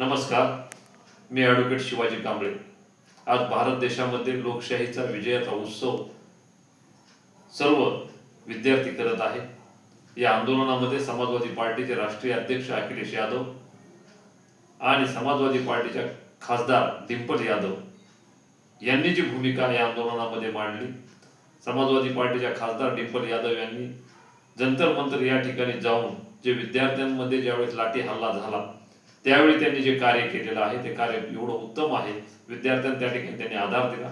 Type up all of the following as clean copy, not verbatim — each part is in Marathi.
नमस्कार, मी ॲडव्होकेट शिवाजी कांबळे. आज भारत देशामध्ये लोकशाहीचा विजयाचा उत्सव सर्व विद्यार्थी करत आहे. या आंदोलनामध्ये समाजवादी पार्टीचे राष्ट्रीय अध्यक्ष अखिलेश यादव आणि समाजवादी पार्टीच्या खासदार डिंपल यादव यांनी जी भूमिका या आंदोलनामध्ये मांडली, समाजवादी पार्टीच्या खासदार डिंपल यादव यांनी जंतर मंतर या ठिकाणी जाऊन जे विद्यार्थ्यांमध्ये ज्यावेळेस लाठी हल्ला झाला त्यावेळी त्यांनी जे कार्य केलेलं आहे ते कार्य एवढं उत्तम आहे. विद्यार्थ्यांना त्या ठिकाणी त्यांनी आधार दिला.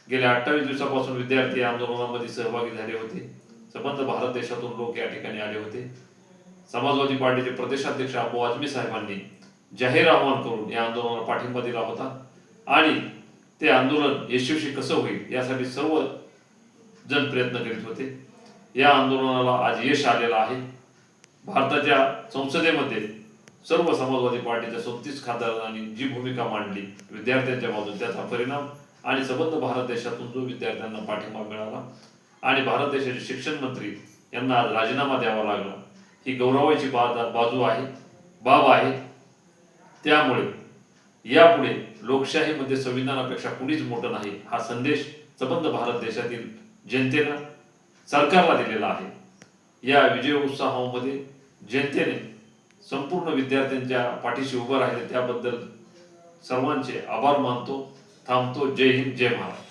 गेल्या 28 दिवसापासून विद्यार्थी या आंदोलनामध्ये सहभागी झाले होते. संबंध भारत देशातून लोक या ठिकाणी आले होते. समाजवादी पार्टीचे प्रदेशाध्यक्ष अबू आझमी साहेबांनी जाहीर आवाहन करून या आंदोलनाला पाठिंबा दिला होता आणि ते आंदोलन यशस्वी कसं होईल यासाठी सर्व जण प्रयत्न करीत होते. या आंदोलनाला आज यश आलेलं आहे. भारताच्या संसदेमध्ये सर्व समाजवादी पार्टीच्या 36 खासदारांनी जी भूमिका मांडली विद्यार्थ्यांच्या बाजूने, त्याचा परिणाम आणि संबंध भारत देशातून जो विद्यार्थ्यांना पाठिंबा मिळाला आणि भारत देशाचे शिक्षण मंत्री यांना आज राजीनामा द्यावा लागला, ही गौरवाची बाब आहे. त्यामुळे यापुढे लोकशाहीमध्ये संविधानापेक्षा कुणीच मोठं नाही हा संदेश संबंध भारत देशातील जनतेनं सरकारला दिलेला आहे. या विजय उत्सवामध्ये जनतेने संपूर्ण विद्यार्थ्यांच्या पाठीशी उभं राहिले त्याबद्दल सर्वांचे आभार मानतो. थांबतो. जय हिंद, जय महाराष्ट्र.